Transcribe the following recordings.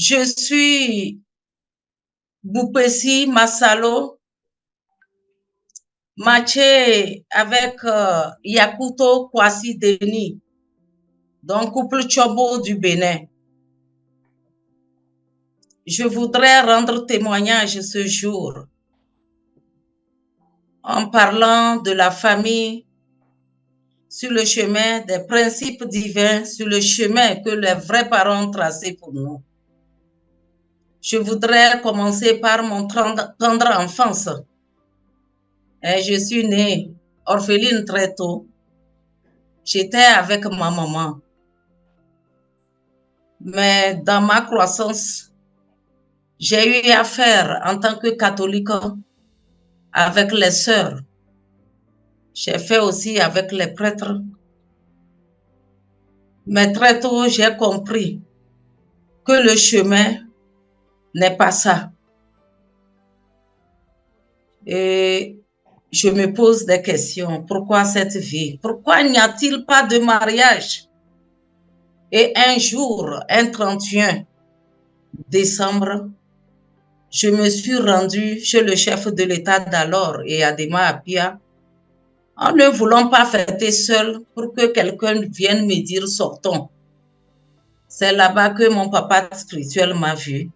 Je suis Boupessi Masalo, matché avec Yakuto Kwasi Deni, donc couple Chobo du Bénin. Je voudrais rendre témoignage ce jour en parlant de la famille sur le chemin des principes divins, sur le chemin que les vrais parents ont tracé pour nous. Je voudrais commencer par mon tendre enfance. Et je suis née orpheline très tôt. J'étais avec ma maman. Mais dans ma croissance, j'ai eu affaire en tant que catholique avec les sœurs. J'ai fait aussi avec les prêtres. Mais très tôt, j'ai compris que le chemin n'est pas ça. Et je me pose des questions. Pourquoi cette vie? Pourquoi n'y a-t-il pas de mariage? Et un jour, un 31 décembre, je me suis rendue chez le chef de l'État d'alors et Adema Apia en ne voulant pas fêter seule pour que quelqu'un vienne me dire sortons. C'est là-bas que mon papa spirituel m'a vu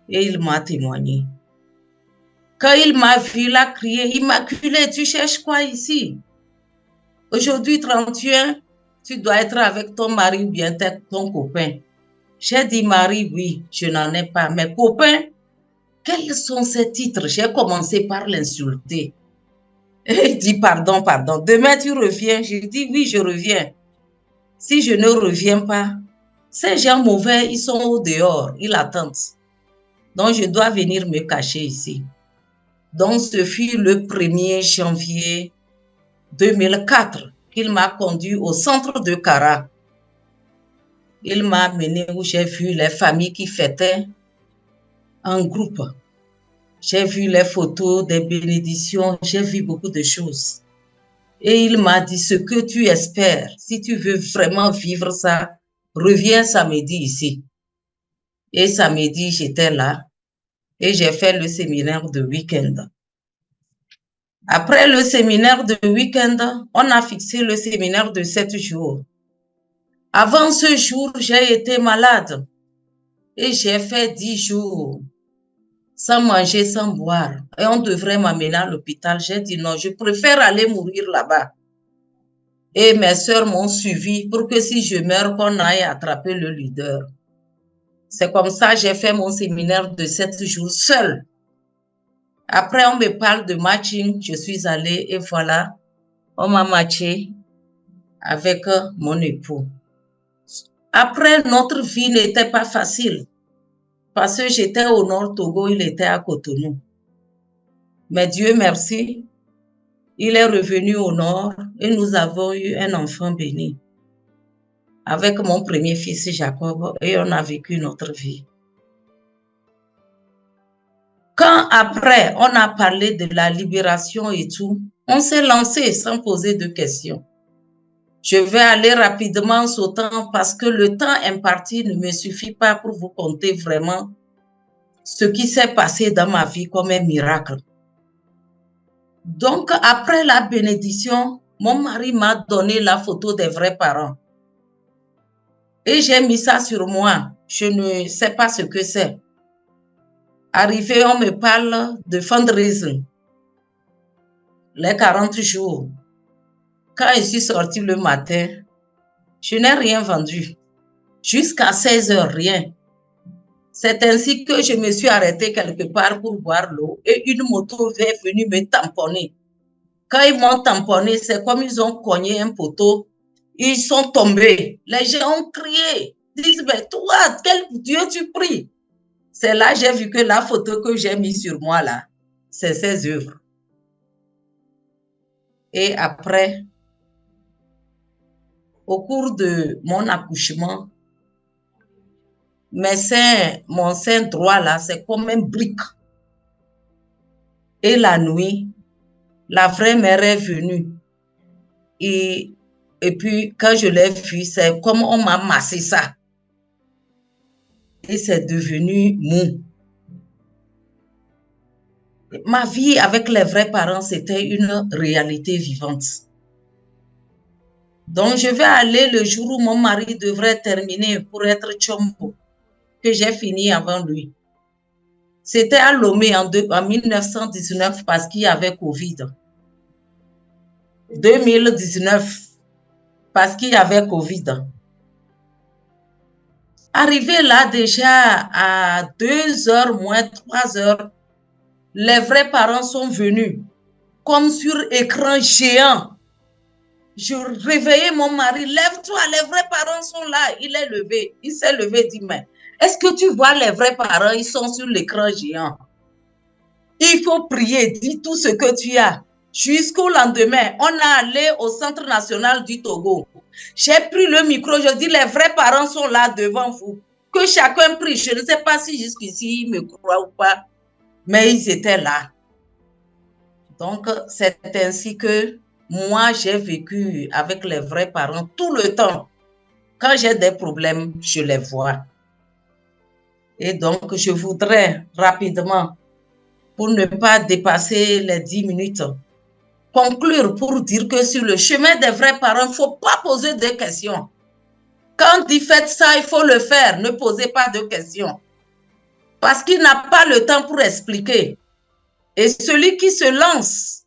et il m'a témoigné. Quand il m'a vu, il a crié, Immaculée, tu cherches quoi ici? Aujourd'hui, 31, tu dois être avec ton mari ou bien ton copain. J'ai dit, mari, oui, je n'en ai pas. Mais copain, quels sont ces titres? J'ai commencé par l'insulter. Et il dit, pardon, pardon. Demain, tu reviens. Je dis, oui, je reviens. Si je ne reviens pas, ces gens mauvais, ils sont au dehors, ils attendent. Donc, je dois venir me cacher ici. Donc, ce fut le 1er janvier 2004 qu'il m'a conduit au centre de Kara. Il m'a amené où j'ai vu les familles qui fêtaient en groupe. J'ai vu les photos des bénédictions, j'ai vu beaucoup de choses. Et il m'a dit, ce que tu espères, si tu veux vraiment vivre ça, reviens samedi ici. Et samedi, j'étais là et j'ai fait le séminaire de week-end. Après le séminaire de week-end, on a fixé le séminaire de 7 jours. Avant ce jour, j'ai été malade et j'ai fait 10 jours sans manger, sans boire. Et on devrait m'amener à l'hôpital. J'ai dit non, je préfère aller mourir là-bas. Et mes sœurs m'ont suivi pour que si je meurs, qu'on aille attraper le leader. C'est comme ça que j'ai fait mon séminaire de 7 jours seul. Après, on me parle de matching. Je suis allée et voilà, on m'a matché avec mon époux. Après, notre vie n'était pas facile parce que j'étais au Nord Togo, il était à Cotonou. Mais Dieu merci, il est revenu au Nord et nous avons eu un enfant béni avec mon premier fils Jacob et on a vécu notre vie. Quand après on a parlé de la libération et tout, on s'est lancé sans poser de questions. Je vais aller rapidement sautant parce que le temps imparti ne me suffit pas pour vous conter vraiment ce qui s'est passé dans ma vie comme un miracle. Donc, après la bénédiction, mon mari m'a donné la photo des vrais parents. Et j'ai mis ça sur moi. Je ne sais pas ce que c'est. Arrivé, on me parle de fundraising. Les 40 jours. Quand je suis sortie le matin, je n'ai rien vendu. Jusqu'à 16 heures, rien. C'est ainsi que je me suis arrêtée quelque part pour boire l'eau et une moto est venue me tamponner. Quand ils m'ont tamponné, c'est comme ils ont cogné un poteau. Ils sont tombés. Les gens ont crié. Ils disent, mais toi, quel Dieu tu pries? C'est là que j'ai vu que la photo que j'ai mise sur moi là, c'est ses œuvres. Et après, au cours de mon accouchement, mon sein droit là, c'est comme un brique. Et la nuit, la vraie mère est venue. Et puis, quand je l'ai vue, c'est comme on m'a massé ça. et c'est devenu mou. Ma vie avec les vrais parents, c'était une réalité vivante. Donc, je vais aller le jour où mon mari devrait terminer pour être chombo, que j'ai fini avant lui. C'était à Lomé en 1919 parce qu'il y avait Covid. 2019 parce qu'il y avait Covid. Arrivé là déjà à 2 heures moins 3 heures, les vrais parents sont venus comme sur écran géant. Je réveillais mon mari, lève-toi, les vrais parents sont là. Il est levé, il s'est levé, dit, mais est-ce que tu vois les vrais parents, ils sont sur l'écran géant. Il faut prier, dis tout ce que tu as. Jusqu'au lendemain, on est allé au Centre national du Togo. J'ai pris le micro, je dis, les vrais parents sont là devant vous. Que chacun prie. Je ne sais pas si jusqu'ici, ils me croient ou pas, mais ils étaient là. Donc, c'est ainsi que moi, j'ai vécu avec les vrais parents tout le temps. Quand j'ai des problèmes, je les vois. Et donc, je voudrais rapidement, pour ne pas dépasser les 10 minutes, conclure pour dire que sur le chemin des vrais parents, il ne faut pas poser de questions. Quand il fait ça, il faut le faire. Ne posez pas de questions. Parce qu'il n'a pas le temps pour expliquer. Et celui qui se lance,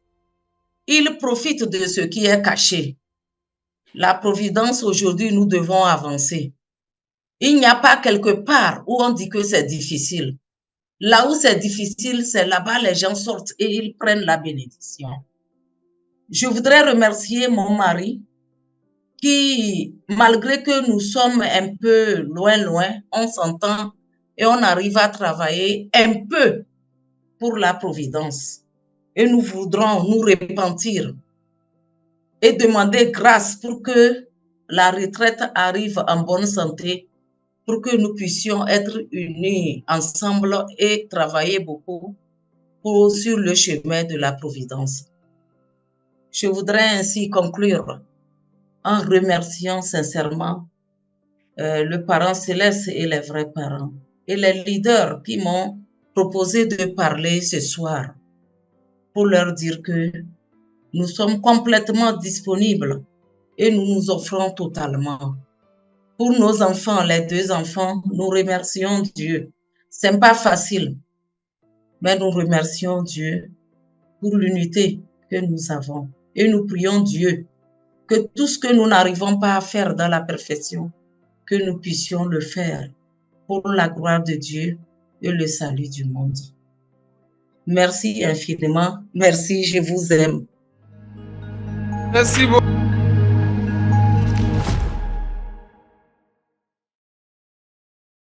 il profite de ce qui est caché. La providence, aujourd'hui, nous devons avancer. Il n'y a pas quelque part où on dit que c'est difficile. Là où c'est difficile, c'est là-bas les gens sortent et ils prennent la bénédiction. Je voudrais remercier mon mari qui, malgré que nous sommes un peu loin, on s'entend et on arrive à travailler un peu pour la providence. Et nous voudrons nous repentir et demander grâce pour que la retraite arrive en bonne santé, pour que nous puissions être unis ensemble et travailler beaucoup sur le chemin de la providence. Je voudrais ainsi conclure en remerciant sincèrement le parent céleste et les vrais parents et les leaders qui m'ont proposé de parler ce soir pour leur dire que nous sommes complètement disponibles et nous nous offrons totalement. Pour nos enfants, les 2 enfants, nous remercions Dieu. Ce n'est pas facile, mais nous remercions Dieu pour l'unité que nous avons. Et nous prions Dieu que tout ce que nous n'arrivons pas à faire dans la perfection, que nous puissions le faire pour la gloire de Dieu et le salut du monde. Merci infiniment. Merci, je vous aime. Merci beaucoup.